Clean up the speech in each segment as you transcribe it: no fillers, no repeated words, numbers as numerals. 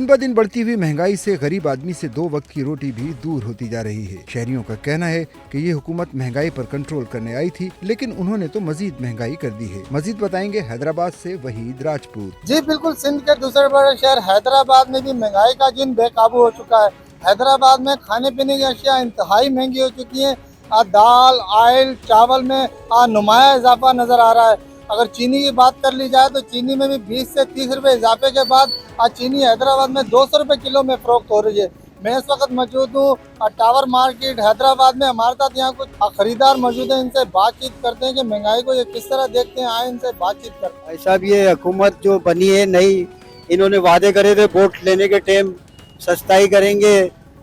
ब दिन बढ़ती हुई महंगाई से गरीब आदमी से 2 वक्त की रोटी भी दूर होती जा रही है। शहरियों का कहना है कि ये हुकूमत महंगाई पर कंट्रोल करने आई थी, लेकिन उन्होंने तो मजीद महंगाई कर दी है। मजीद बताएंगे हैदराबाद से वहीद राजपूत। जी बिल्कुल, सिंध के दूसरे बड़े शहर हैदराबाद में भी महंगाई का जिन बेकाबू हो चुका है। हैदराबाद में खाने पीने की अशिया इंतहाई महंगी हो चुकी है। दाल, ऑयल, चावल में नुमाया इजाफा नजर आ रहा है। अगर चीनी की बात कर ली जाए तो चीनी में भी 20 से 30 रुपए इजाफे के बाद आज चीनी हैदराबाद में 200 रुपए किलो में फरोख्त हो रही है। मैं इस वक्त मौजूद हूँ टावर मार्केट हैदराबाद में। हमारे साथ यहाँ कुछ खरीदार मौजूद हैं, इनसे बातचीत करते हैं कि महंगाई को ये किस तरह देखते हैं। आए इनसे बातचीत करते हैं। ऐसा भी ये हुकूमत जो बनी है नई, इन्होंने वादे करे थे वोट लेने के टाइम सस्ताई करेंगे,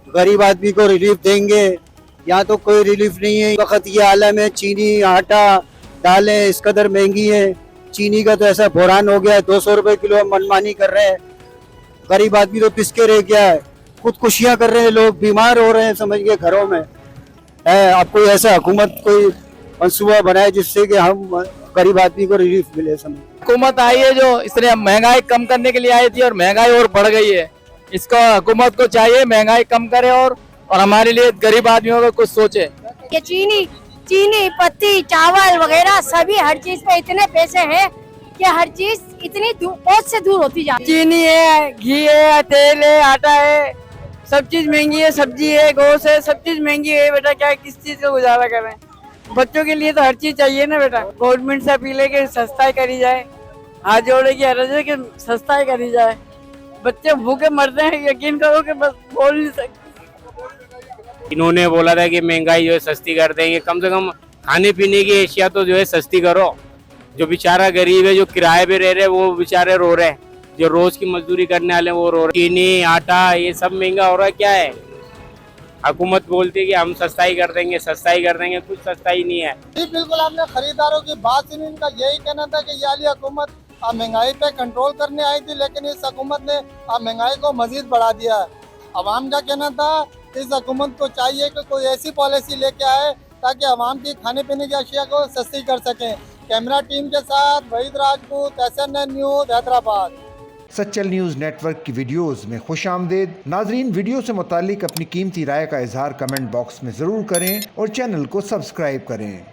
गरीब आदमी को रिलीफ देंगे। यहाँ तो कोई रिलीफ नहीं है। वक्त ये आलम है, चीनी, आटा, दालें इस कदर महंगी है। चीनी का तो ऐसा बुरान हो गया है, 200 रुपए किलो मनमानी कर रहे हैं। गरीब आदमी तो पिसके रह गया है, खुदकुशियां कर रहे हैं, लोग बीमार हो रहे हैं समझ के घरों में है। अब कोई ऐसा हुकूमत कोई मंसूबा बनाए जिससे कि हम गरीब आदमी को रिलीफ मिले। समझ हुकूमत आई है जो इसने महंगाई कम करने के लिए आई थी और महंगाई और बढ़ गई है। इसको हुकूमत को चाहिए महंगाई कम करे और हमारे लिए गरीब आदमियों को कुछ सोचे। ये चीनी, पत्ती, चावल वगैरह सभी हर चीज पे इतने पैसे हैं कि हर चीज इतनी पहुंच से दूर होती जा रही है। चीनी है, घी है, तेल है, आटा है, सब चीज महंगी है। सब्जी है, गोश्त है, सब चीज महंगी है। बेटा क्या किस चीज का गुजारा करें? बच्चों के लिए तो हर चीज चाहिए ना बेटा। गवर्नमेंट से अपील है कि सस्ताई करी जाए, हाथ जोड़े की अर्ज है कि सस्ताई करी जाए। बच्चे भूखे मरते हैं, यकीन करो कि बस बोल नहीं सकते। इन्होंने बोला था कि महंगाई जो है सस्ती कर देंगे, कम से कम खाने पीने की एशिया तो जो है सस्ती करो। जो बेचारा गरीब है, जो किराए पे रह रहे हैं, वो बेचारे रो रहे हैं। जो रोज की मजदूरी करने वाले हैं वो रो रहे हैं। चीनी, आटा ये सब महंगा हो रहा है। क्या है, हुकूमत बोलती है कि हम सस्ताई कर देंगे, सस्ताई कर देंगे, कुछ सस्ताई नहीं है। जी बिल्कुल, आपने खरीदारों की बात सुनी। इनका यही कहना था कि ये वाली हुकूमत महंगाई पे कंट्रोल करने आई थी, लेकिन इस हुकूमत ने महंगाई को मजीद बढ़ा दिया है। अवाम का कहना था इस हुकूमत को चाहिए कि कोई ऐसी पॉलिसी लेके आए ताकि अवाम की खाने पीने की अशिया को सस्ती कर सकें। कैमरा टीम के साथ Waheed Rajput, SNN news Hyderabad. Sachal news network की वीडियोस में खुश आमदेद। नाजरीन, वीडियो से मुतालिक अपनी कीमती राय का इजहार कमेंट बॉक्स में ज़रूर करें और चैनल को सब्सक्राइब करें।